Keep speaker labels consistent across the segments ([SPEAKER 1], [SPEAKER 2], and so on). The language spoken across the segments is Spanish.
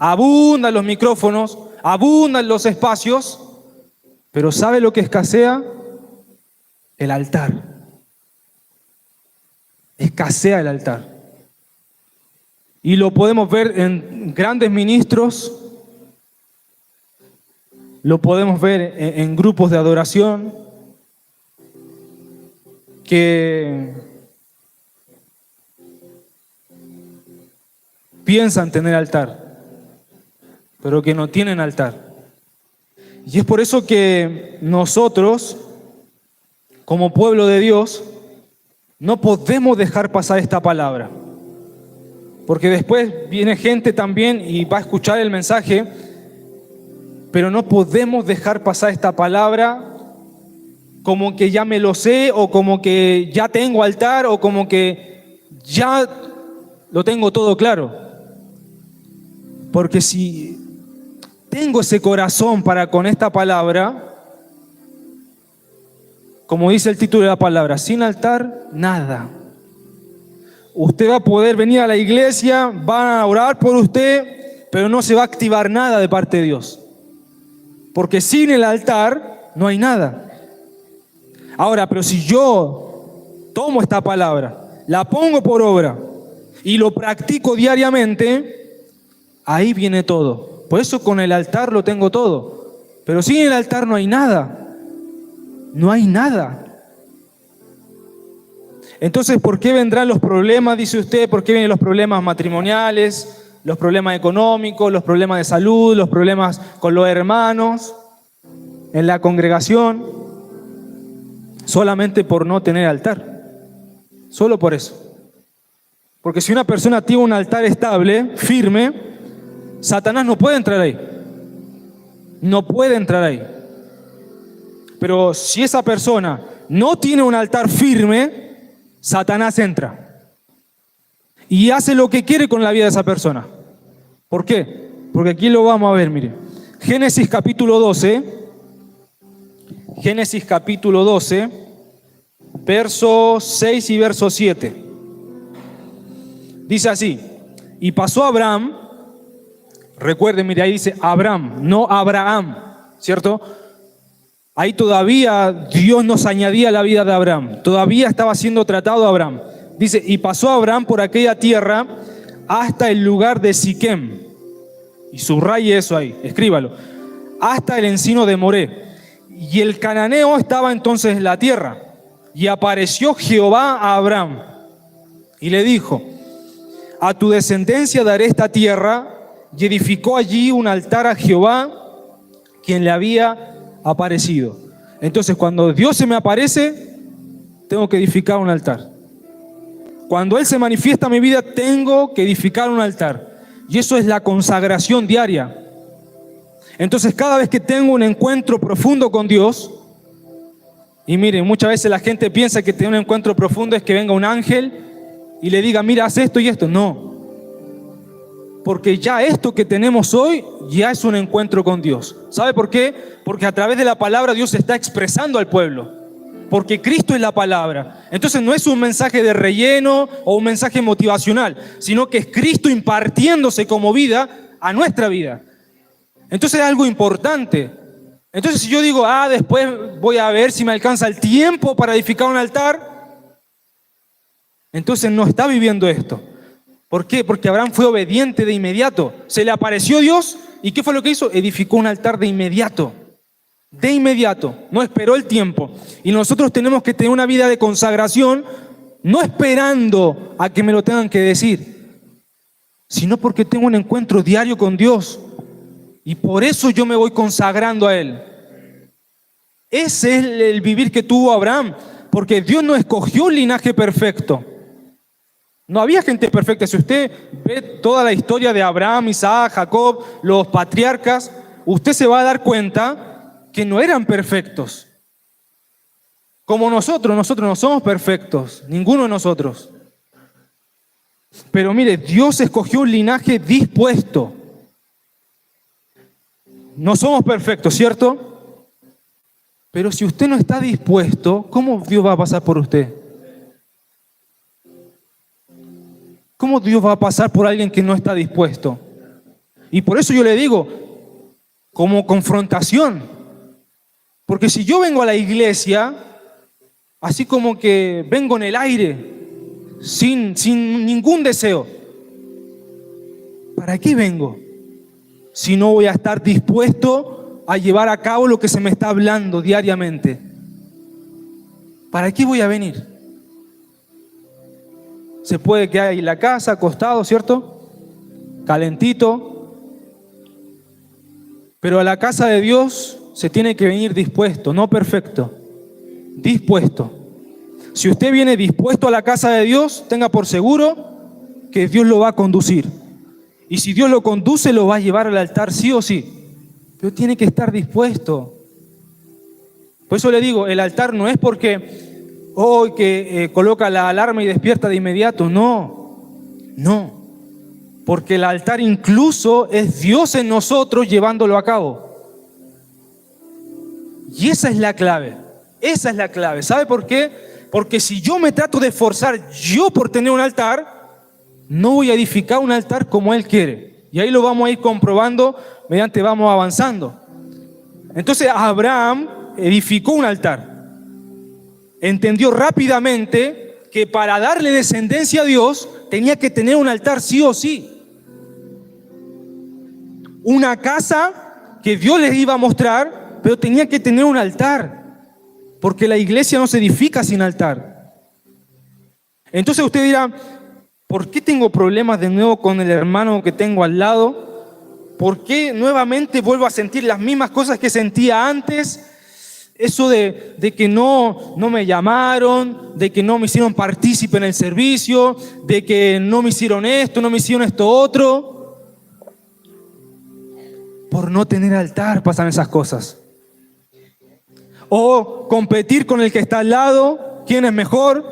[SPEAKER 1] abundan los micrófonos, abundan los espacios, pero ¿sabe lo que escasea? El altar. Escasea el altar. Y lo podemos ver en grandes ministros, lo podemos ver en grupos de adoración que piensan tener altar, pero que no tienen altar. Y es por eso que nosotros, como pueblo de Dios, no podemos dejar pasar esta palabra. Porque después viene gente también y va a escuchar el mensaje, pero no podemos dejar pasar esta palabra como que ya me lo sé, o como que ya tengo altar, o como que ya lo tengo todo claro. Porque si tengo ese corazón para con esta palabra, como dice el título de la palabra, sin altar, nada. Usted va a poder venir a la iglesia, van a orar por usted, pero no se va a activar nada de parte de Dios. Porque sin el altar no hay nada. Ahora, pero si yo tomo esta palabra, la pongo por obra y lo practico diariamente, ahí viene todo. Por eso con el altar lo tengo todo. Pero sin el altar no hay nada. No hay nada. Entonces, ¿por qué vendrán los problemas, dice usted? ¿Por qué vienen los problemas matrimoniales, los problemas económicos, los problemas de salud, los problemas con los hermanos en la congregación? Solamente por no tener altar. Solo por eso. Porque si una persona tiene un altar estable, firme, Satanás no puede entrar ahí. No puede entrar ahí. Pero si esa persona no tiene un altar firme, Satanás entra y hace lo que quiere con la vida de esa persona. ¿Por qué? Porque aquí lo vamos a ver, mire. Génesis capítulo 12, verso 6 y verso 7. Dice así: y pasó Abraham, recuerden, mire, ahí dice Abraham, no Abraham, ¿cierto? Ahí todavía Dios nos añadía la vida de Abraham. Todavía estaba siendo tratado Abraham. Dice, y pasó Abraham por aquella tierra hasta el lugar de Siquem. Y subraye eso ahí, escríbalo. Hasta el encino de Moré. Y el cananeo estaba entonces en la tierra. Y apareció Jehová a Abraham y le dijo, a tu descendencia daré esta tierra. Y edificó allí un altar a Jehová, quien le había aparecido. Entonces, cuando Dios se me aparece, tengo que edificar un altar. Cuando Él se manifiesta en mi vida, tengo que edificar un altar. Y eso es la consagración diaria. Entonces, cada vez que tengo un encuentro profundo con Dios, y miren, muchas veces la gente piensa que tener un encuentro profundo es que venga un ángel y le diga, mira, haz esto y esto. No. Porque ya esto que tenemos hoy ya es un encuentro con Dios. ¿Sabe por qué? Porque a través de la palabra Dios se está expresando al pueblo. Porque Cristo es la palabra. Entonces no es un mensaje de relleno o un mensaje motivacional, sino que es Cristo impartiéndose como vida a nuestra vida. Entonces es algo importante. Entonces si yo digo, después voy a ver si me alcanza el tiempo para edificar un altar, entonces no está viviendo esto. ¿Por qué? Porque Abraham fue obediente de inmediato. Se le apareció Dios y ¿qué fue lo que hizo? Edificó un altar de inmediato. De inmediato. No esperó el tiempo. Y nosotros tenemos que tener una vida de consagración, no esperando a que me lo tengan que decir, sino porque tengo un encuentro diario con Dios. Y por eso yo me voy consagrando a Él. Ese es el vivir que tuvo Abraham. Porque Dios no escogió un linaje perfecto. No había gente perfecta. Si usted ve toda la historia de Abraham, Isaac, Jacob, los patriarcas, usted se va a dar cuenta que no eran perfectos. Como nosotros no somos perfectos, ninguno de nosotros. Pero mire, Dios escogió un linaje dispuesto. No somos perfectos, ¿cierto? Pero si usted no está dispuesto, ¿cómo Dios va a pasar por usted? ¿Cómo Dios va a pasar por alguien que no está dispuesto? Y por eso yo le digo, como confrontación. Porque si yo vengo a la iglesia, así como que vengo en el aire, sin ningún deseo, ¿para qué vengo? Si no voy a estar dispuesto a llevar a cabo lo que se me está hablando diariamente. ¿Para qué voy a venir? Se puede quedar en la casa, acostado, ¿cierto? Calentito. Pero a la casa de Dios se tiene que venir dispuesto, no perfecto. Dispuesto. Si usted viene dispuesto a la casa de Dios, tenga por seguro que Dios lo va a conducir. Y si Dios lo conduce, lo va a llevar al altar sí o sí. Pero tiene que estar dispuesto. Por eso le digo, el altar no es porque coloca la alarma y despierta de inmediato. No. Porque el altar incluso es Dios en nosotros llevándolo a cabo. Y esa es la clave. Esa es la clave. ¿Sabe por qué? Porque si yo me trato de esforzar yo por tener un altar, no voy a edificar un altar como Él quiere. Y ahí lo vamos a ir comprobando mediante vamos avanzando. Entonces Abraham edificó un altar. Entendió rápidamente que para darle descendencia a Dios tenía que tener un altar sí o sí. Una casa que Dios les iba a mostrar, pero tenía que tener un altar. Porque la iglesia no se edifica sin altar. Entonces usted dirá, ¿por qué tengo problemas de nuevo con el hermano que tengo al lado? ¿Por qué nuevamente vuelvo a sentir las mismas cosas que sentía antes? Eso de que no me llamaron, de que no me hicieron partícipe en el servicio, de que no me hicieron esto, no me hicieron esto otro. Por no tener altar pasan esas cosas. O competir con el que está al lado, quién es mejor.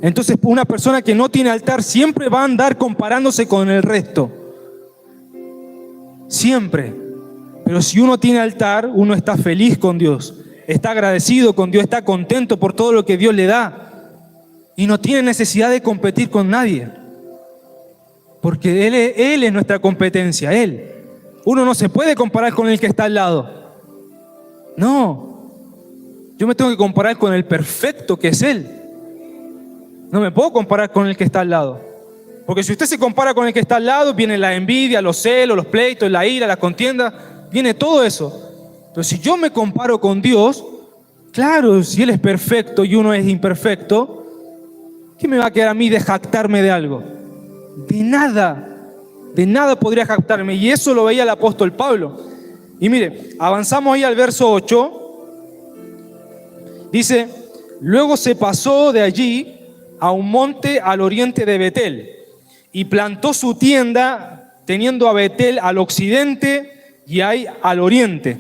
[SPEAKER 1] Entonces una persona que no tiene altar siempre va a andar comparándose con el resto. Siempre. Pero si uno tiene altar, uno está feliz con Dios, está agradecido con Dios, está contento por todo lo que Dios le da. Y no tiene necesidad de competir con nadie. Porque Él es nuestra competencia, Él. Uno no se puede comparar con el que está al lado. No. Yo me tengo que comparar con el perfecto que es Él. No me puedo comparar con el que está al lado. Porque si usted se compara con el que está al lado, viene la envidia, los celos, los pleitos, la ira, la contienda, viene todo eso. Pero si yo me comparo con Dios, claro, si Él es perfecto y uno es imperfecto, ¿qué me va a quedar a mí de jactarme de algo? De nada podría jactarme. Y eso lo veía el apóstol Pablo. Y mire, avanzamos ahí al verso 8. Dice, luego se pasó de allí a un monte al oriente de Betel y plantó su tienda teniendo a Betel al occidente y Ai al oriente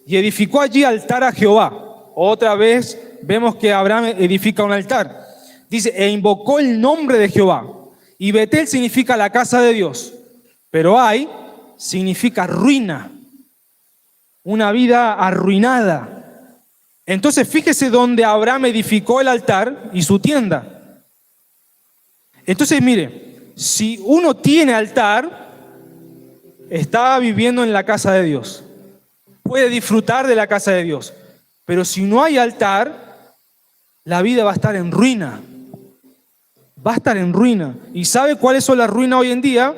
[SPEAKER 1] y edificó allí altar a Jehová. Otra vez vemos que Abraham edifica un altar. Dice, e invocó el nombre de Jehová. Y Betel significa la casa de Dios, pero Ai significa ruina, una vida arruinada. Entonces fíjese donde Abraham edificó el altar y su tienda. Entonces mire, si uno tiene altar, está viviendo en la casa de Dios. Puede disfrutar de la casa de Dios. Pero si no hay altar, la vida va a estar en ruina. Va a estar en ruina. ¿Y sabe cuáles son las ruinas hoy en día?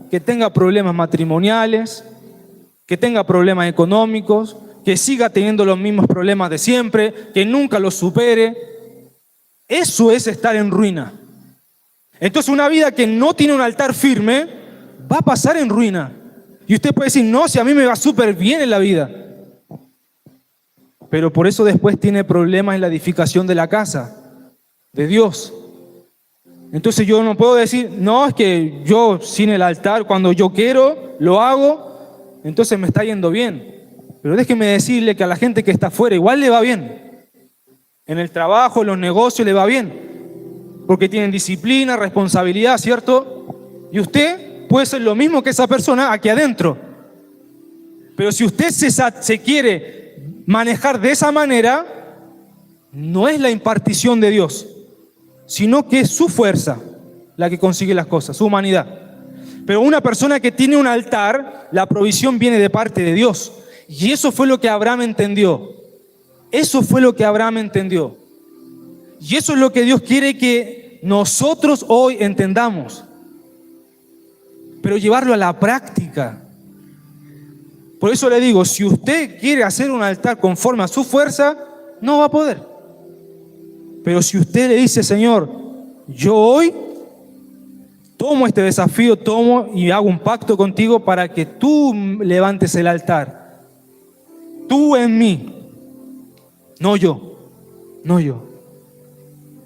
[SPEAKER 1] Que tenga problemas matrimoniales, que tenga problemas económicos, que siga teniendo los mismos problemas de siempre, que nunca los supere. Eso es estar en ruina. Entonces una vida que no tiene un altar firme va a pasar en ruina. Y usted puede decir, no, si a mí me va súper bien en la vida. Pero por eso después tiene problemas en la edificación de la casa de Dios. Entonces yo no puedo decir, no, es que yo sin el altar, cuando yo quiero, lo hago, entonces me está yendo bien. Pero déjeme decirle que a la gente que está afuera igual le va bien. En el trabajo, en los negocios le va bien. Porque tienen disciplina, responsabilidad, ¿cierto? Y usted puede ser lo mismo que esa persona aquí adentro. Pero si usted se quiere manejar de esa manera, no es la impartición de Dios, sino que es su fuerza la que consigue las cosas, su humanidad. Pero una persona que tiene un altar, la provisión viene de parte de Dios. Y eso fue lo que Abraham entendió. Eso fue lo que Abraham entendió. Y eso es lo que Dios quiere que nosotros hoy entendamos. Pero llevarlo a la práctica. Por eso le digo, si usted quiere hacer un altar conforme a su fuerza, no va a poder. Pero si usted le dice, Señor, yo hoy tomo este desafío, tomo y hago un pacto contigo para que tú levantes el altar. Tú en mí, no yo, no yo.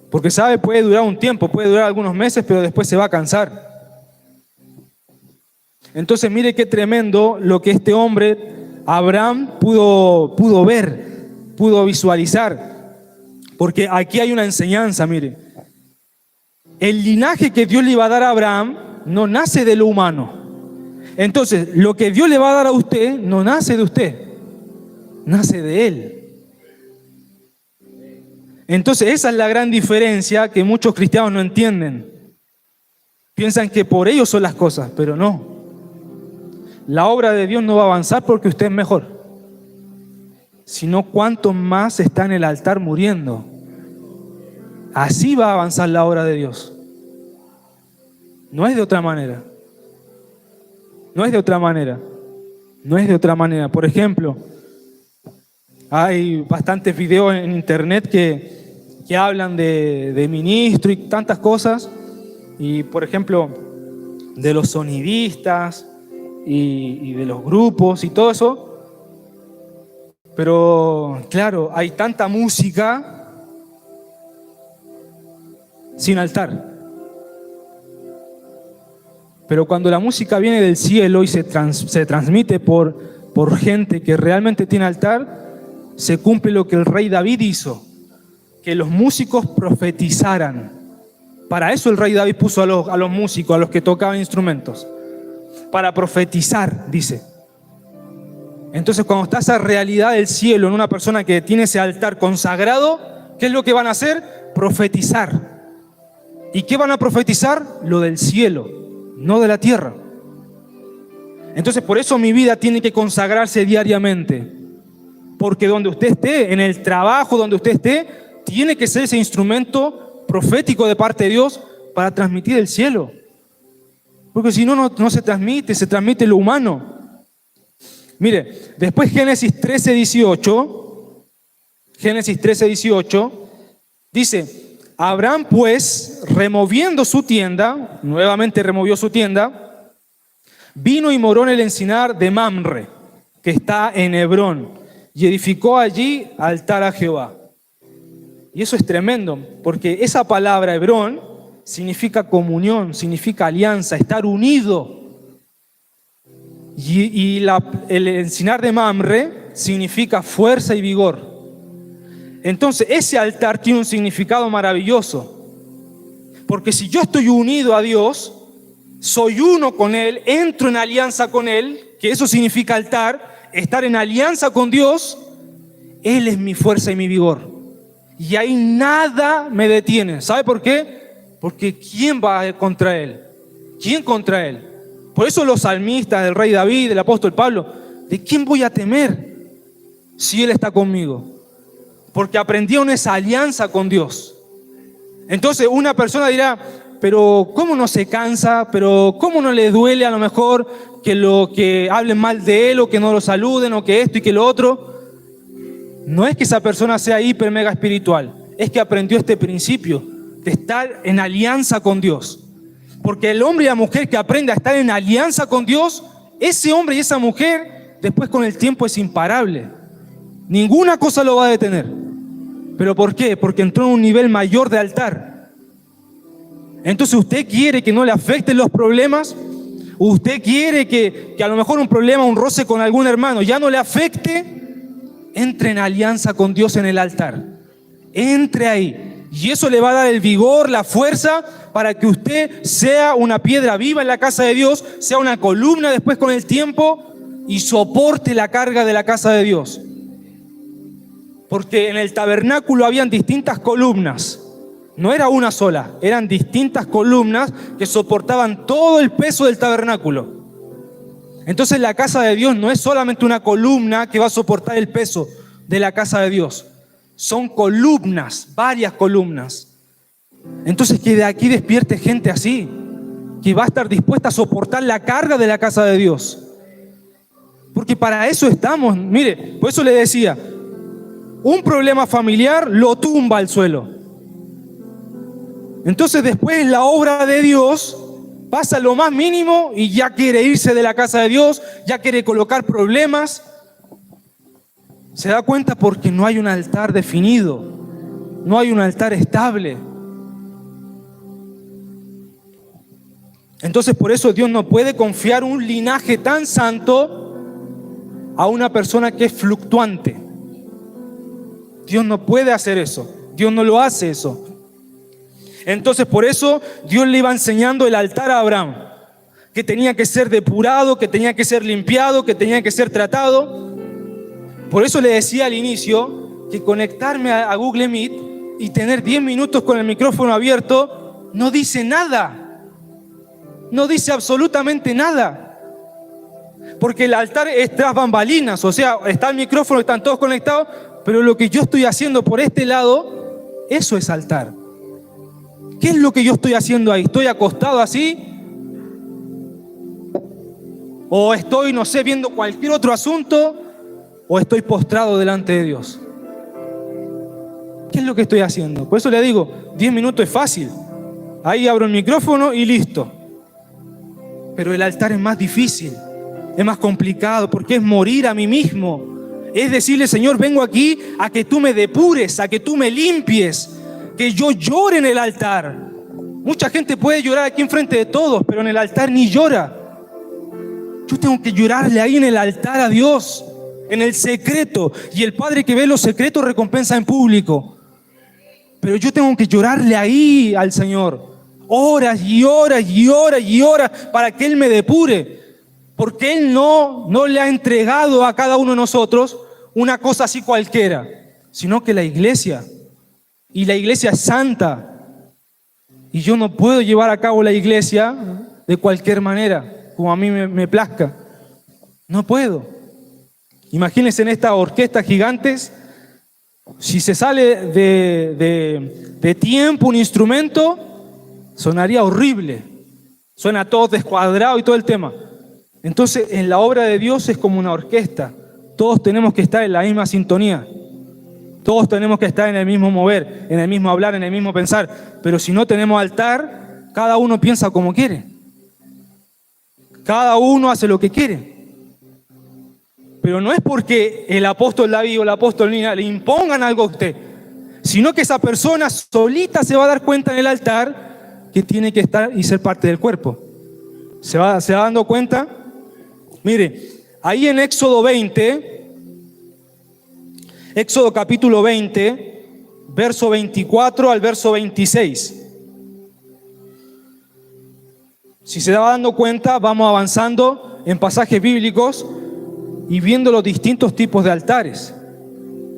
[SPEAKER 1] Porque sabe, puede durar un tiempo, puede durar algunos meses, pero después se va a cansar. Entonces mire qué tremendo lo que este hombre, Abraham, pudo ver, pudo visualizar. Porque aquí hay una enseñanza, mire. El linaje que Dios le iba a dar a Abraham no nace de lo humano. Entonces, lo que Dios le va a dar a usted no nace de usted, nace de Él. Entonces, esa es la gran diferencia que muchos cristianos no entienden. Piensan que por ellos son las cosas, pero no. La obra de Dios no va a avanzar porque usted es mejor, sino cuanto más está en el altar muriendo. Así va a avanzar la obra de Dios. No es de otra manera. No es de otra manera. No es de otra manera. Por ejemplo, hay bastantes videos en internet que hablan de ministro y tantas cosas. Y por ejemplo, de los sonidistas y de los grupos y todo eso. Pero claro, hay tanta música sin altar. Pero cuando la música viene del cielo y se transmite por gente que realmente tiene altar, se cumple lo que el rey David hizo, que los músicos profetizaran. Para eso el rey David puso a los músicos, a los que tocaban instrumentos, para profetizar, dice. Entonces cuando está esa realidad del cielo en una persona que tiene ese altar consagrado, ¿qué es lo que van a hacer? Profetizar. ¿Y qué van a profetizar? Lo del cielo, no de la tierra. Entonces por eso mi vida tiene que consagrarse diariamente. Porque donde usted esté, en el trabajo donde usted esté, tiene que ser ese instrumento profético de parte de Dios para transmitir el cielo. Porque si no, no se transmite lo humano. Mire, después Génesis 13:18, dice: Abraham pues, removiendo su tienda, nuevamente removió su tienda, vino y moró en el encinar de Mamre, que está en Hebrón, y edificó allí altar a Jehová. Y eso es tremendo, porque esa palabra Hebrón significa comunión, significa alianza, estar unido. Y el encinar de Mamre significa fuerza y vigor. Entonces ese altar tiene un significado maravilloso, porque si yo estoy unido a Dios, soy uno con Él, entro en alianza con Él, que eso significa altar, estar en alianza con Dios. Él es mi fuerza y mi vigor, y ahí nada me detiene. ¿Sabe por qué? Porque ¿quién va contra Él? ¿Quién contra Él? Por eso los salmistas, el rey David, el apóstol Pablo, ¿de quién voy a temer si Él está conmigo? Porque aprendieron esa alianza con Dios. Entonces una persona dirá, pero ¿cómo no se cansa? ¿Pero cómo no le duele a lo mejor que hablen mal de él, o que no lo saluden, o que esto y que lo otro? No es que esa persona sea hiper mega espiritual, es que aprendió este principio de estar en alianza con Dios. Porque el hombre y la mujer que aprende a estar en alianza con Dios, ese hombre y esa mujer después con el tiempo es imparable. Ninguna cosa lo va a detener. ¿Pero por qué? Porque entró en un nivel mayor de altar. Entonces usted quiere que no le afecten los problemas. Usted quiere que a lo mejor un problema, un roce con algún hermano ya no le afecte. Entre en alianza con Dios en el altar. Entre ahí. Y eso le va a dar el vigor, la fuerza para que usted sea una piedra viva en la casa de Dios, sea una columna después con el tiempo y soporte la carga de la casa de Dios. Porque en el tabernáculo habían distintas columnas. No era una sola, eran distintas columnas que soportaban todo el peso del tabernáculo. Entonces la casa de Dios no es solamente una columna que va a soportar el peso de la casa de Dios. Son columnas, varias columnas. Entonces que de aquí despierte gente así, que va a estar dispuesta a soportar la carga de la casa de Dios. Porque para eso estamos. Mire, por eso le decía, un problema familiar lo tumba al suelo. Entonces después la obra de Dios pasa lo más mínimo y ya quiere irse de la casa de Dios, ya quiere colocar problemas. Se da cuenta porque no hay un altar definido, no hay un altar estable. Entonces por eso Dios no puede confiar un linaje tan santo a una persona que es fluctuante. Dios no puede hacer eso, Dios no lo hace eso. Entonces por eso Dios le iba enseñando el altar a Abraham, que tenía que ser depurado, que tenía que ser limpiado, que tenía que ser tratado. Por eso le decía al inicio que conectarme a Google Meet y tener 10 minutos con el micrófono abierto no dice nada, no dice absolutamente nada. Porque el altar es tras bambalinas, o sea, está el micrófono, están todos conectados, pero lo que yo estoy haciendo por este lado, eso es altar. ¿Qué es lo que yo estoy haciendo ahí? ¿Estoy acostado así? ¿O estoy, no sé, viendo cualquier otro asunto? ¿O estoy postrado delante de Dios? ¿Qué es lo que estoy haciendo? Por eso le digo, 10 minutos es fácil. Ahí abro el micrófono y listo. Pero el altar es más difícil, es más complicado, porque es morir a mí mismo. Es decirle, Señor, vengo aquí a que tú me depures, a que tú me limpies, que yo llore en el altar. Mucha gente puede llorar aquí enfrente de todos, pero en el altar ni llora. Yo tengo que llorarle ahí en el altar a Dios, en el secreto. Y el Padre que ve los secretos recompensa en público. Pero yo tengo que llorarle ahí al Señor, horas y horas y horas y horas, para que Él me depure. Porque Él no le ha entregado a cada uno de nosotros una cosa así cualquiera, sino que la iglesia. Y la iglesia es santa. Y yo no puedo llevar a cabo la iglesia de cualquier manera, como a mí me plazca. No puedo. Imagínense en estas orquestas gigantes, si se sale de tiempo un instrumento, sonaría horrible. Suena todo descuadrado y todo el tema. Entonces, en la obra de Dios es como una orquesta. Todos tenemos que estar en la misma sintonía. Todos tenemos que estar en el mismo mover, en el mismo hablar, en el mismo pensar. Pero si no tenemos altar, cada uno piensa como quiere. Cada uno hace lo que quiere. Pero no es porque el apóstol David o el apóstol Nina le impongan algo a usted, sino que esa persona solita se va a dar cuenta en el altar que tiene que estar y ser parte del cuerpo. ¿Se va dando cuenta? Mire, ahí en Éxodo 20... Éxodo capítulo 20, verso 24 al verso 26. Si se va dando cuenta, vamos avanzando en pasajes bíblicos y viendo los distintos tipos de altares.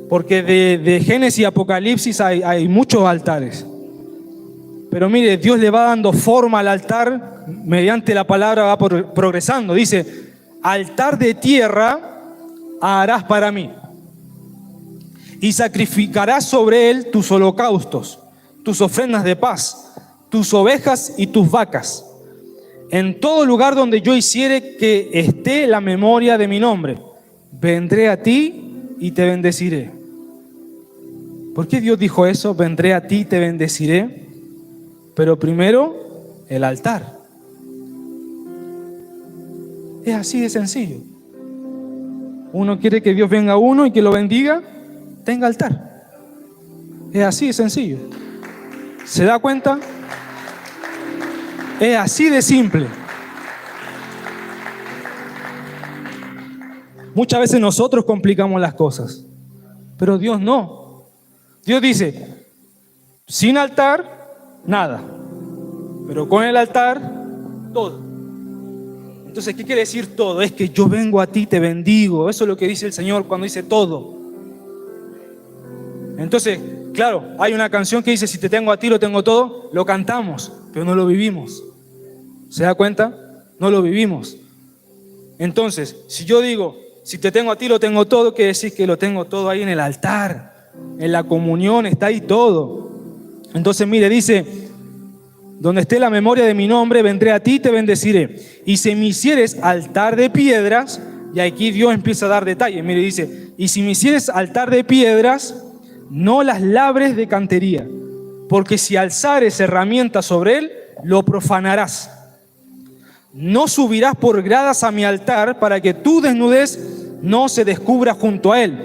[SPEAKER 1] Porque de Génesis y Apocalipsis hay muchos altares. Pero mire, Dios le va dando forma al altar, mediante la palabra va progresando. Dice, altar de tierra harás para mí. Y sacrificarás sobre él tus holocaustos, tus ofrendas de paz, tus ovejas y tus vacas. En todo lugar donde yo hiciere que esté la memoria de mi nombre, vendré a ti y te bendeciré. ¿Por qué Dios dijo eso? Vendré a ti y te bendeciré. Pero primero, el altar. Es así de sencillo. Uno quiere que Dios venga a uno y que lo bendiga, tenga altar. Es así de sencillo. ¿Se da cuenta? Es así de simple. Muchas veces nosotros complicamos las cosas, pero Dios no. Dios dice, sin altar, nada. Pero con el altar, todo. Entonces, ¿qué quiere decir todo? Es que yo vengo a ti, te bendigo. Eso es lo que dice el Señor cuando dice todo. Entonces, Claro, hay una canción que dice, si te tengo a ti, lo tengo todo. Lo cantamos, pero no lo vivimos. ¿Se da cuenta? No lo vivimos. Entonces, si yo digo, si te tengo a ti, lo tengo todo, quiere decir que lo tengo todo ahí en el altar, en la comunión, está ahí todo. Entonces, mire, dice, donde esté la memoria de mi nombre, vendré a ti y te bendeciré. Y si me hicieres altar de piedras, y aquí Dios empieza a dar detalles, mire, dice, y si me hicieres altar de piedras, no las labres de cantería, porque si alzares herramientas sobre él, lo profanarás. No subirás por gradas a mi altar para que tu desnudez no se descubra junto a él.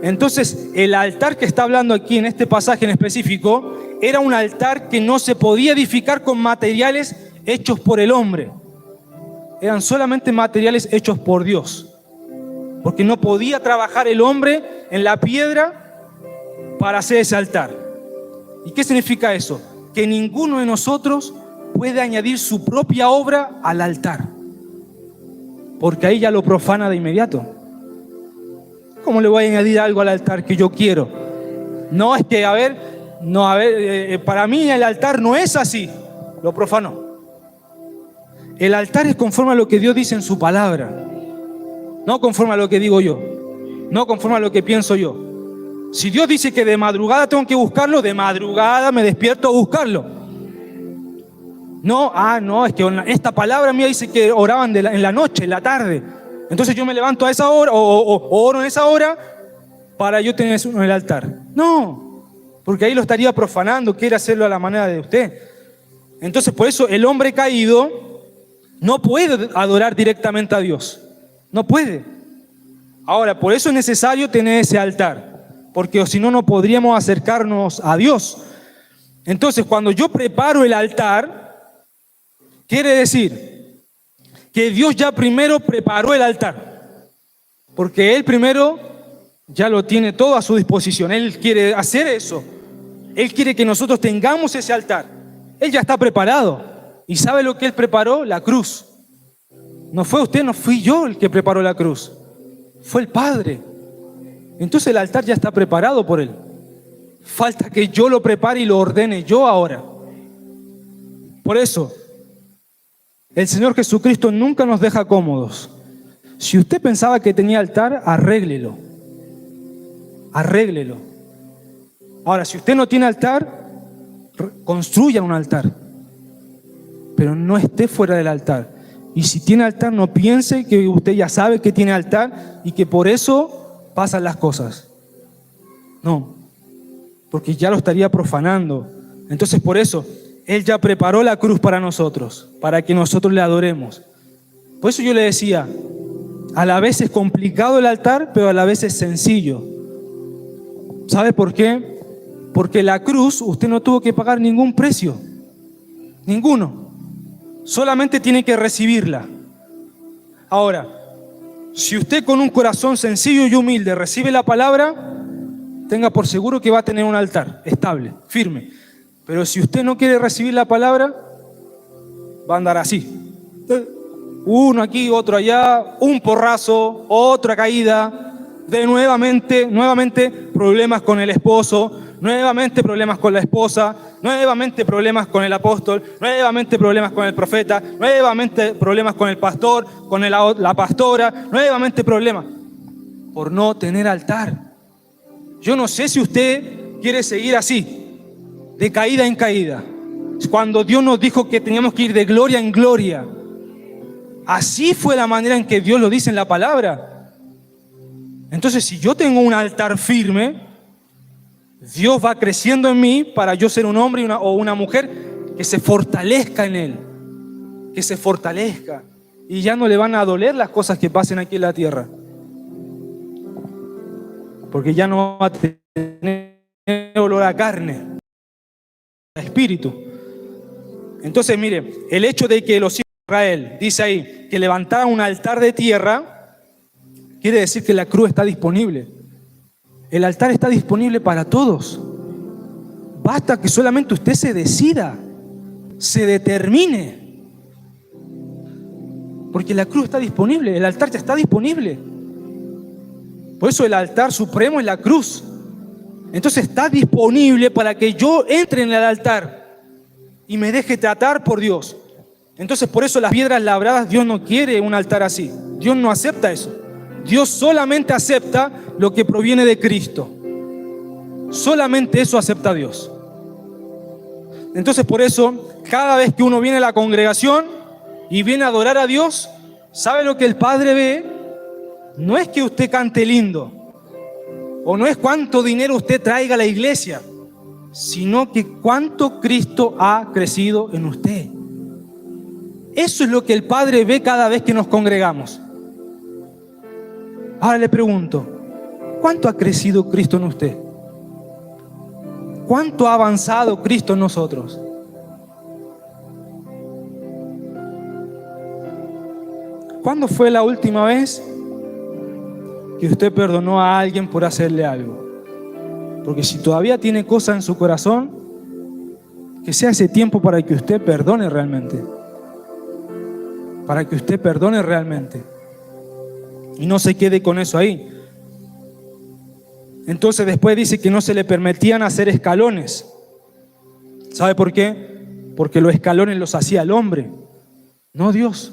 [SPEAKER 1] Entonces, el altar que está hablando aquí en este pasaje en específico era un altar que no se podía edificar con materiales hechos por el hombre. Eran solamente materiales hechos por Dios. Porque no podía trabajar el hombre en la piedra para hacer ese altar. ¿Y qué significa eso? Que ninguno de nosotros puede añadir su propia obra al altar, porque ahí ya lo profana de inmediato. ¿Cómo le voy a añadir algo al altar que yo quiero? No, es que, para mí el altar no es así, lo profanó. El altar es conforme a lo que Dios dice en su palabra, no conforme a lo que digo yo, no conforme a lo que pienso yo. Si Dios dice que de madrugada tengo que buscarlo, de madrugada me despierto a buscarlo. No, es que esta palabra mía dice que oraban en la noche, en la tarde. Entonces yo me levanto a esa hora o oro en esa hora para yo tener eso en el altar. No, porque ahí lo estaría profanando, quiere hacerlo a la manera de usted. Entonces por eso el hombre caído no puede adorar directamente a Dios. No puede. Ahora, por eso es necesario tener ese altar, porque si no, no podríamos acercarnos a Dios. Entonces, cuando yo preparo el altar, quiere decir que Dios ya primero preparó el altar, porque Él primero ya lo tiene todo a su disposición. Él quiere hacer eso. Él quiere que nosotros tengamos ese altar. Él ya está preparado. ¿Y sabe lo que Él preparó? La cruz. No fue usted, no fui yo el que preparó la cruz. Fue el Padre. Entonces el altar ya está preparado por Él. Falta que yo lo prepare y lo ordene yo ahora. Por eso, el Señor Jesucristo nunca nos deja cómodos. Si usted pensaba que tenía altar, arréglelo. Arréglelo. Ahora, si usted no tiene altar, construya un altar. Pero no esté fuera del altar. Y si tiene altar, no piense que usted ya sabe que tiene altar y que por eso pasan las cosas. No, porque ya lo estaría profanando. Entonces, por eso, Él ya preparó la cruz para nosotros, para que nosotros le adoremos. Por eso yo le decía, a la vez es complicado el altar, pero a la vez es sencillo. ¿Sabe por qué? Porque la cruz usted no tuvo que pagar ningún precio. Ninguno. Solamente tiene que recibirla. Ahora, si usted con un corazón sencillo y humilde recibe la palabra, tenga por seguro que va a tener un altar estable, firme. Pero si usted no quiere recibir la palabra, va a andar así. Uno aquí, otro allá, un porrazo, otra caída, nuevamente problemas con el esposo, nuevamente problemas con la esposa, nuevamente problemas con el apóstol, nuevamente problemas con el profeta, nuevamente problemas con el pastor, con la pastora, nuevamente problemas por no tener altar. Yo no sé si usted quiere seguir así, de caída en caída, cuando Dios nos dijo que teníamos que ir de gloria en gloria. Así fue la manera en que Dios lo dice en la palabra. Entonces, si yo tengo un altar firme, Dios va creciendo en mí para yo ser un hombre o una mujer que se fortalezca en Él, que se fortalezca, y ya no le van a doler las cosas que pasen aquí en la tierra, porque ya no va a tener olor a carne, a espíritu. Entonces, mire, el hecho de que los hijos de Israel, dice ahí, que levantaran un altar de tierra, quiere decir que la cruz está disponible. El altar está disponible para todos. Basta que solamente usted se decida, se determine. Porque la cruz está disponible, el altar ya está disponible. Por eso el altar supremo es la cruz. Entonces está disponible para que yo entre en el altar y me deje tratar por Dios. Entonces por eso las piedras labradas, Dios no quiere un altar así. Dios no acepta eso. Dios solamente acepta lo que proviene de Cristo. Solamente eso acepta Dios. Entonces por eso, cada vez que uno viene a la congregación y viene a adorar a Dios, ¿sabe lo que el Padre ve? No es que usted cante lindo, o no es cuánto dinero usted traiga a la iglesia, sino que cuánto Cristo ha crecido en usted. Eso es lo que el Padre ve cada vez que nos congregamos. Ahora le pregunto, ¿cuánto ha crecido Cristo en usted? ¿Cuánto ha avanzado Cristo en nosotros? ¿Cuándo fue la última vez que usted perdonó a alguien por hacerle algo? Porque si todavía tiene cosas en su corazón, que sea ese tiempo para que usted perdone realmente. Para que usted perdone realmente. Y no se quede con eso ahí. Entonces después dice que no se le permitían hacer escalones. ¿Sabe por qué? Porque los escalones los hacía el hombre, no Dios.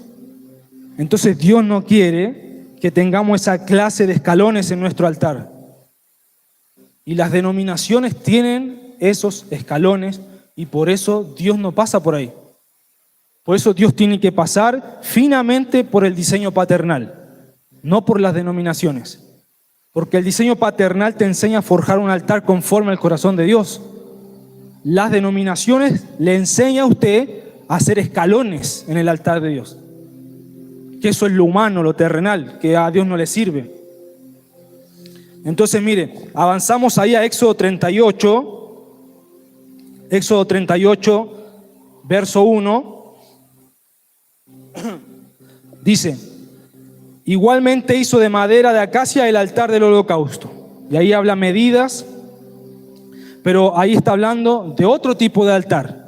[SPEAKER 1] Entonces Dios no quiere que tengamos esa clase de escalones en nuestro altar. Y las denominaciones tienen esos escalones y por eso Dios no pasa por ahí. Por eso Dios tiene que pasar finamente por el diseño paternal, no por las denominaciones. Porque el diseño paternal te enseña a forjar un altar conforme al corazón de Dios. Las denominaciones le enseñan a usted a hacer escalones en el altar de Dios. Que eso es lo humano, lo terrenal, que a Dios no le sirve. Entonces mire, avanzamos ahí a Éxodo 38. Éxodo 38, verso 1. Dice: igualmente hizo de madera de acacia el altar del holocausto. Y ahí habla medidas, pero ahí está hablando de otro tipo de altar.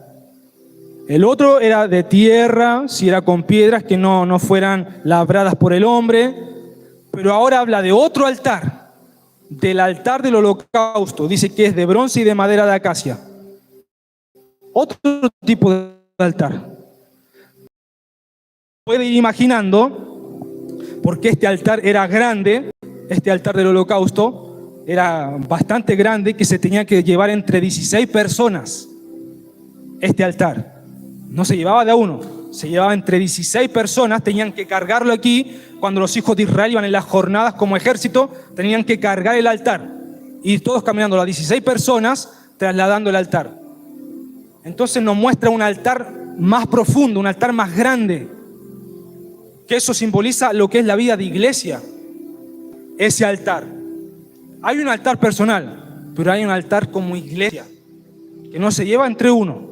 [SPEAKER 1] El otro era de tierra, si era con piedras que no fueran labradas por el hombre. Pero ahora habla de otro altar, del altar del holocausto. Dice que es de bronce y de madera de acacia. Otro tipo de altar. Puede ir imaginando, porque este altar era grande, este altar del holocausto era bastante grande, que se tenía que llevar entre 16 personas. Este altar no se llevaba de a uno, se llevaba entre 16 personas, tenían que cargarlo aquí. Cuando los hijos de Israel iban en las jornadas como ejército, tenían que cargar el altar, y todos caminando, las 16 personas trasladando el altar. Entonces nos muestra un altar más profundo, un altar más grande, que eso simboliza lo que es la vida de iglesia, ese altar. Hay un altar personal, pero hay un altar como iglesia, que no se lleva entre uno,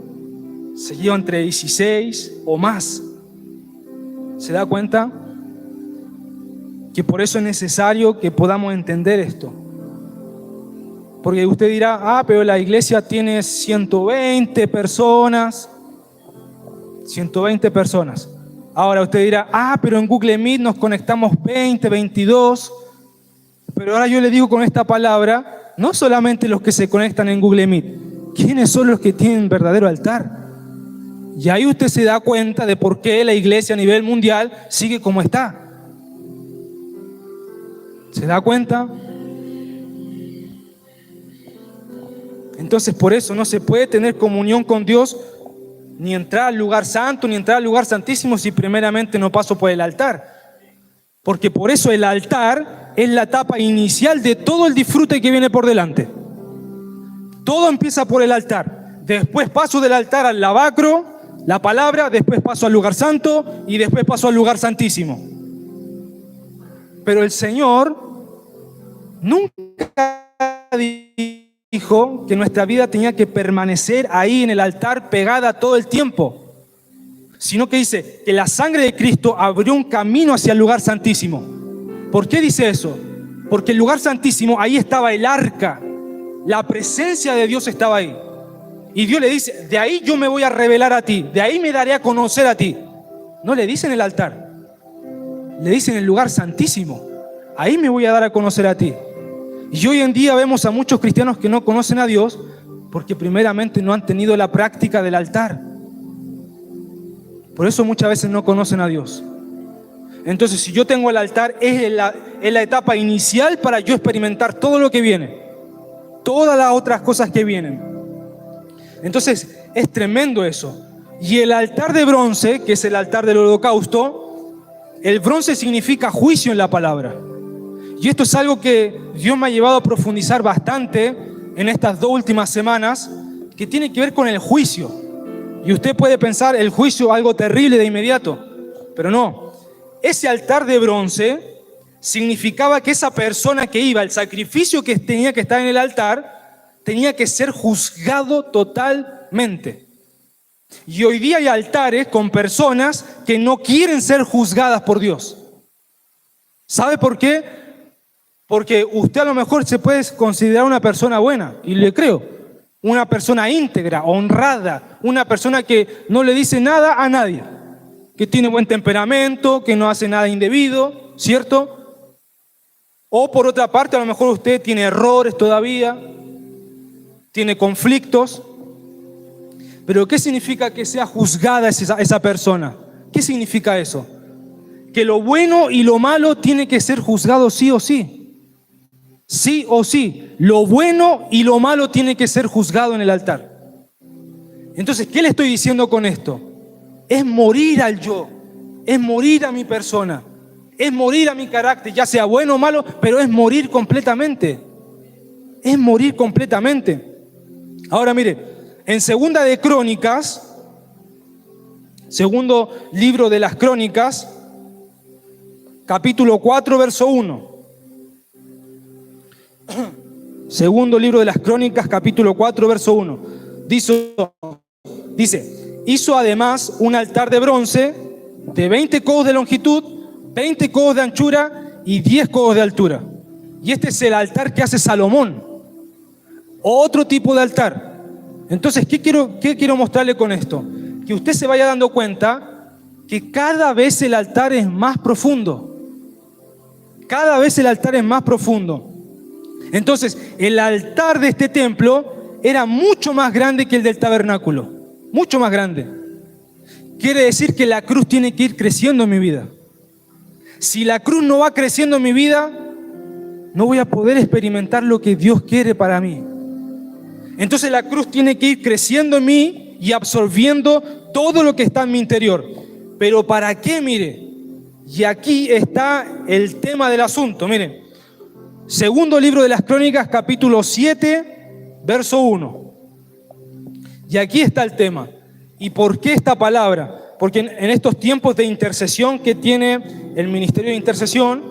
[SPEAKER 1] se lleva entre 16 o más. ¿Se da cuenta? Que por eso es necesario que podamos entender esto. Porque usted dirá, pero la iglesia tiene 120 personas. 120 personas. Ahora usted dirá, pero en Google Meet nos conectamos 20, 22. Pero ahora yo le digo con esta palabra, no solamente los que se conectan en Google Meet, ¿quiénes son los que tienen verdadero altar? Y ahí usted se da cuenta de por qué la iglesia a nivel mundial sigue como está. ¿Se da cuenta? Entonces por eso no se puede tener comunión con Dios, ni entrar al lugar santo, ni entrar al lugar santísimo, si primeramente no paso por el altar. Porque por eso el altar es la etapa inicial de todo el disfrute que viene por delante. Todo empieza por el altar. Después paso del altar al lavacro, la palabra, después paso al lugar santo y después paso al lugar santísimo. Pero el Señor nunca dijo que nuestra vida tenía que permanecer ahí en el altar pegada todo el tiempo, sino que dice que la sangre de Cristo abrió un camino hacia el lugar santísimo. ¿Por qué dice eso? Porque el lugar santísimo, ahí estaba el arca, la presencia de Dios estaba ahí. Y Dios le dice, de ahí yo me voy a revelar a ti, de ahí me daré a conocer a ti. No le dice en el altar, le dice en el lugar santísimo, ahí me voy a dar a conocer a ti. Y hoy en día vemos a muchos cristianos que no conocen a Dios porque primeramente no han tenido la práctica del altar. Por eso muchas veces no conocen a Dios. Entonces, si yo tengo el altar, es la etapa inicial para yo experimentar todo lo que viene, todas las otras cosas que vienen. Entonces, es tremendo eso. Y el altar de bronce, que es el altar del holocausto, el bronce significa juicio en la palabra. Y esto es algo que Dios me ha llevado a profundizar bastante en estas 2 últimas semanas, que tiene que ver con el juicio. Y usted puede pensar el juicio algo terrible de inmediato, pero no. Ese altar de bronce significaba que esa persona que iba, el sacrificio que tenía que estar en el altar, tenía que ser juzgado totalmente. Y hoy día hay altares con personas que no quieren ser juzgadas por Dios. ¿Sabe por qué? Porque usted a lo mejor se puede considerar una persona buena, y le creo, una persona íntegra, honrada, una persona que no le dice nada a nadie, que tiene buen temperamento, que no hace nada indebido, ¿cierto? O por otra parte, a lo mejor usted tiene errores todavía, tiene conflictos. Pero ¿qué significa que sea juzgada esa persona? ¿Qué significa eso? Que lo bueno y lo malo tiene que ser juzgado sí o sí. Sí o sí. Lo bueno y lo malo tiene que ser juzgado en el altar. Entonces, ¿qué le estoy diciendo con esto? Es morir al yo. Es morir a mi persona. Es morir a mi carácter, ya sea bueno o malo, pero es morir completamente. Es morir completamente. Ahora mire, en Segunda de Crónicas, segundo libro de las Crónicas, capítulo 4, verso 1. Segundo libro de las Crónicas, capítulo 4, verso 1. Dice, hizo además un altar de bronce de 20 codos de longitud, 20 codos de anchura y 10 codos de altura. Y este es el altar que hace Salomón. Otro tipo de altar. Entonces, ¿qué quiero mostrarle con esto? Que usted se vaya dando cuenta que cada vez el altar es más profundo. Cada vez el altar es más profundo. Entonces, el altar de este templo era mucho más grande que el del tabernáculo. Mucho más grande. Quiere decir que la cruz tiene que ir creciendo en mi vida. Si la cruz no va creciendo en mi vida, no voy a poder experimentar lo que Dios quiere para mí. Entonces la cruz tiene que ir creciendo en mí y absorbiendo todo lo que está en mi interior. ¿Pero para qué? Mire, y aquí está el tema del asunto. Mire, segundo libro de las Crónicas, capítulo 7, verso 1. Y aquí está el tema. ¿Y por qué esta palabra? Porque en estos tiempos de intercesión que tiene el ministerio de intercesión,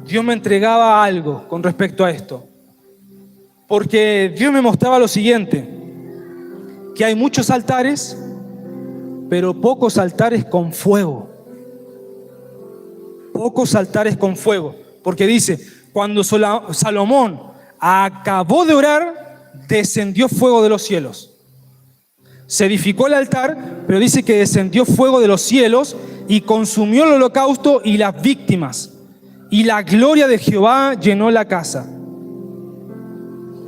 [SPEAKER 1] Dios me entregaba algo con respecto a esto. Porque Dios me mostraba lo siguiente, que hay muchos altares, pero pocos altares con fuego. Pocos altares con fuego. Porque dice, cuando Salomón acabó de orar, descendió fuego de los cielos. Se edificó el altar, pero dice que descendió fuego de los cielos y consumió el holocausto y las víctimas. Y la gloria de Jehová llenó la casa.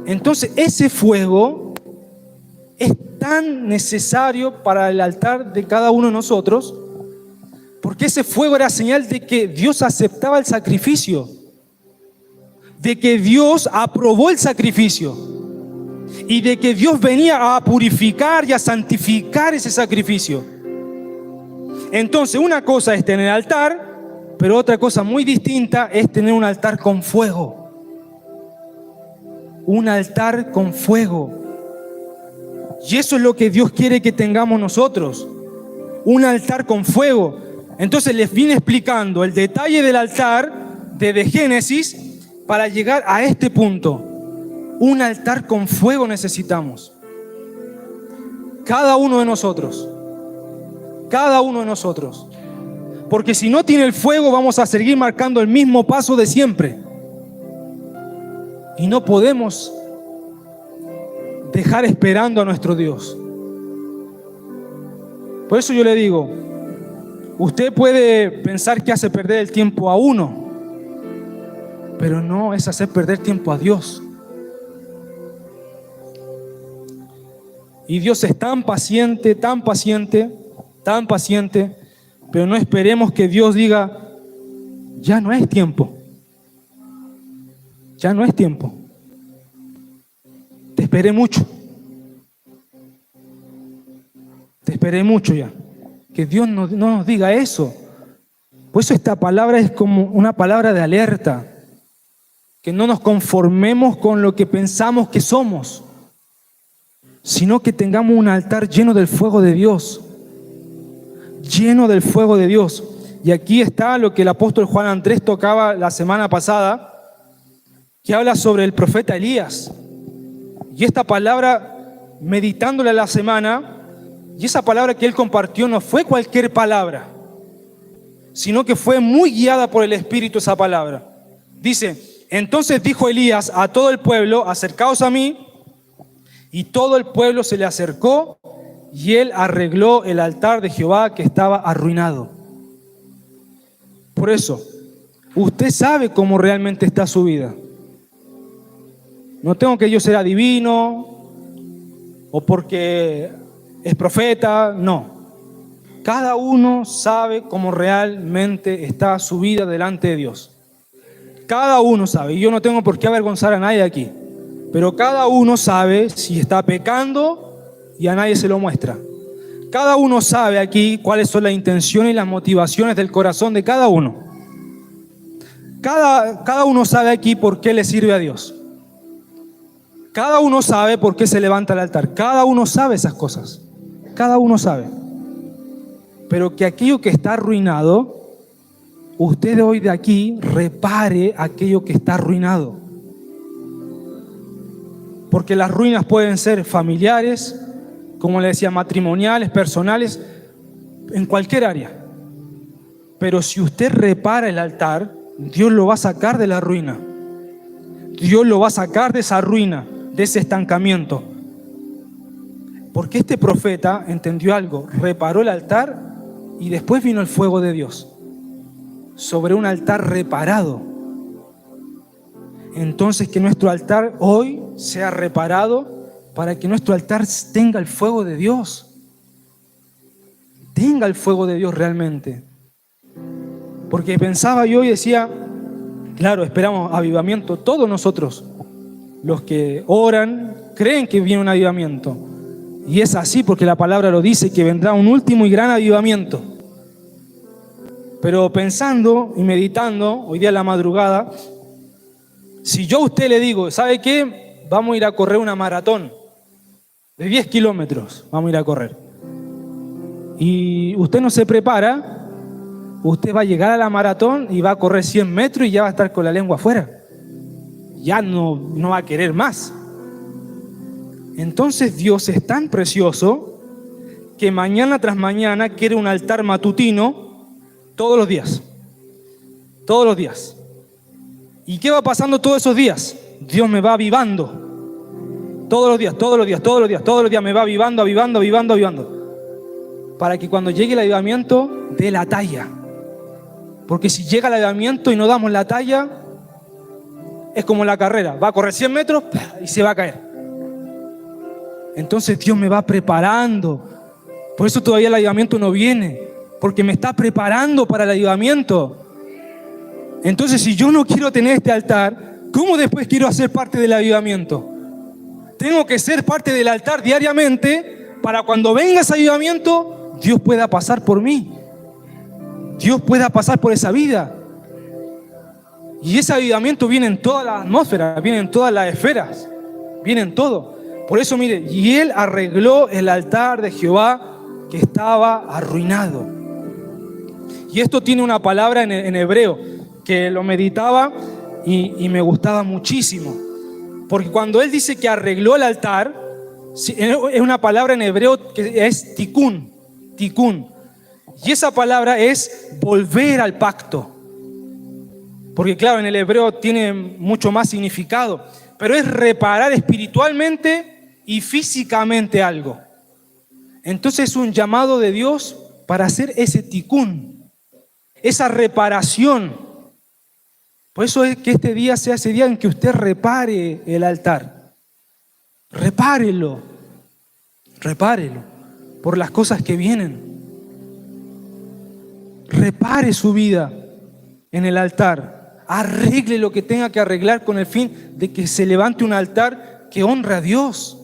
[SPEAKER 1] Entonces ese fuego es tan necesario para el altar de cada uno de nosotros, porque ese fuego era señal de que Dios aceptaba el sacrificio, de que Dios aprobó el sacrificio y de que Dios venía a purificar y a santificar ese sacrificio. Entonces una cosa es tener altar, pero otra cosa muy distinta es tener un altar con fuego. Un altar con fuego. Y eso es lo que Dios quiere que tengamos nosotros. Un altar con fuego. Entonces les vine explicando el detalle del altar desde Génesis para llegar a este punto. Un altar con fuego necesitamos. Cada uno de nosotros. Cada uno de nosotros. Porque si no tiene el fuego vamos a seguir marcando el mismo paso de siempre. Y no podemos dejar esperando a nuestro Dios. Por eso yo le digo, usted puede pensar que hace perder el tiempo a uno, pero no es hacer perder tiempo a Dios. Y Dios es tan paciente, tan paciente, tan paciente, pero no esperemos que Dios diga, ya no es tiempo. Ya no es tiempo. Te esperé mucho. Te esperé mucho ya. Que Dios no nos diga eso. Por eso esta palabra es como una palabra de alerta. Que no nos conformemos con lo que pensamos que somos, sino que tengamos un altar lleno del fuego de Dios. Lleno del fuego de Dios. Y aquí está lo que el apóstol Juan Andrés tocaba la semana pasada, que habla sobre el profeta Elías. Y esta palabra, meditándola la semana, y esa palabra que él compartió no fue cualquier palabra, sino que fue muy guiada por el Espíritu esa palabra. Dice, entonces dijo Elías a todo el pueblo, acercaos a mí, y todo el pueblo se le acercó, y él arregló el altar de Jehová que estaba arruinado. Por eso, usted sabe cómo realmente está su vida. No tengo que yo ser adivino, o porque es profeta, no. Cada uno sabe cómo realmente está su vida delante de Dios. Cada uno sabe, y yo no tengo por qué avergonzar a nadie aquí, pero cada uno sabe si está pecando y a nadie se lo muestra. Cada uno sabe aquí cuáles son las intenciones y las motivaciones del corazón de cada uno. Cada uno sabe aquí por qué le sirve a Dios. Cada uno sabe por qué se levanta el altar. Cada uno sabe esas cosas. Cada uno sabe. Pero que aquello que está arruinado, usted hoy de aquí repare aquello que está arruinado. Porque las ruinas pueden ser familiares, como le decía, matrimoniales, personales, en cualquier área. Pero si usted repara el altar, Dios lo va a sacar de la ruina. Dios lo va a sacar de esa ruina, de ese estancamiento. Porque este profeta entendió algo, reparó el altar y después vino el fuego de Dios sobre un altar reparado. Entonces que nuestro altar hoy sea reparado para que nuestro altar tenga el fuego de Dios. Tenga el fuego de Dios realmente. Porque pensaba yo y decía, claro, esperamos avivamiento. Todos nosotros, los que oran, creen que viene un avivamiento. Y es así porque la palabra lo dice, que vendrá un último y gran avivamiento. Pero pensando y meditando, hoy día en la madrugada, si yo a usted le digo, ¿sabe qué? Vamos a ir a correr una maratón de 10 kilómetros, vamos a ir a correr. Y usted no se prepara, usted va a llegar a la maratón y va a correr 100 metros y ya va a estar con la lengua afuera. Ya no va a querer más. Entonces Dios es tan precioso que mañana tras mañana quiere un altar matutino todos los días. Todos los días. ¿Y qué va pasando todos esos días? Dios me va avivando. Todos los días me va avivando. Para que cuando llegue el avivamiento, dé la talla. Porque si llega el avivamiento y no damos la talla, es como la carrera. Va a correr 100 metros y se va a caer. Entonces Dios me va preparando. Por eso todavía el avivamiento no viene. Porque me está preparando para el avivamiento. Entonces, si yo no quiero tener este altar, ¿cómo después quiero hacer parte del avivamiento? Tengo que ser parte del altar diariamente para cuando venga ese avivamiento, Dios pueda pasar por mí. Dios pueda pasar por esa vida. Y ese avivamiento viene en toda la atmósfera, viene en todas las esferas, viene en todo. Por eso, mire, y él arregló el altar de Jehová que estaba arruinado. Y esto tiene una palabra en hebreo, que lo meditaba y me gustaba muchísimo. Porque cuando él dice que arregló el altar, es una palabra en hebreo que es tikun. Y esa palabra es volver al pacto. Porque claro, en el hebreo tiene mucho más significado. Pero es reparar espiritualmente y físicamente algo. Entonces es un llamado de Dios para hacer ese tikun, esa reparación. Por eso es que este día sea ese día en que usted repare el altar. Repárelo. Repárelo por las cosas que vienen. Repare su vida en el altar. Arregle lo que tenga que arreglar con el fin de que se levante un altar que honre a Dios.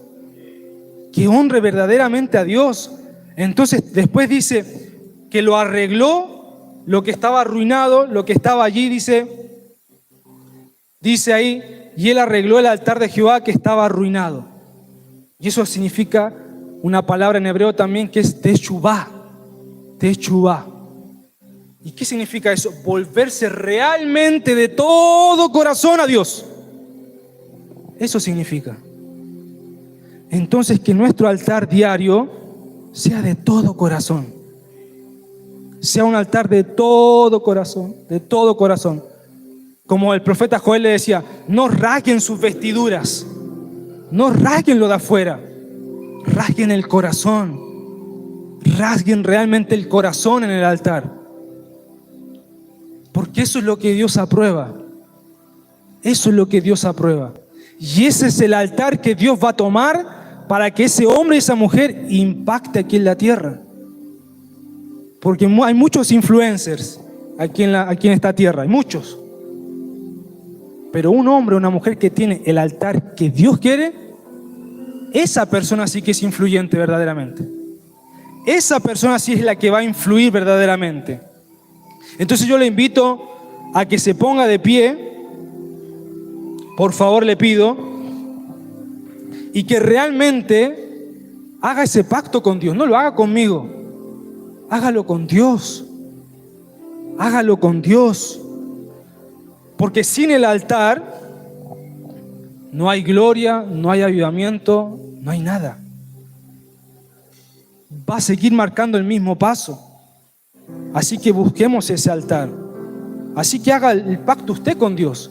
[SPEAKER 1] Que honre verdaderamente a Dios. Entonces después dice que lo arregló, lo que estaba arruinado, lo que estaba allí, dice ahí, y él arregló el altar de Jehová que estaba arruinado. Y eso significa una palabra en hebreo también que es teshuvá. Teshuvá. ¿Y qué significa eso? Volverse realmente de todo corazón a Dios. Eso significa. Entonces que nuestro altar diario sea de todo corazón. Sea un altar de todo corazón, de todo corazón. Como el profeta Joel le decía, no rasguen sus vestiduras, no rasguen lo de afuera, rasguen el corazón, rasguen realmente el corazón en el altar. Porque eso es lo que Dios aprueba. Eso es lo que Dios aprueba. Y ese es el altar que Dios va a tomar para que ese hombre y esa mujer impacte aquí en la tierra. Porque hay muchos influencers aquí en esta tierra, hay muchos. Pero un hombre o una mujer que tiene el altar que Dios quiere, esa persona sí que es influyente verdaderamente. Esa persona sí es la que va a influir verdaderamente. Entonces yo le invito a que se ponga de pie, por favor le pido, y que realmente haga ese pacto con Dios. No lo haga conmigo, hágalo con Dios. Hágalo con Dios. Porque sin el altar no hay gloria, no hay avivamiento, no hay nada. Va a seguir marcando el mismo paso. Así que busquemos ese altar. Así que haga el pacto usted con Dios.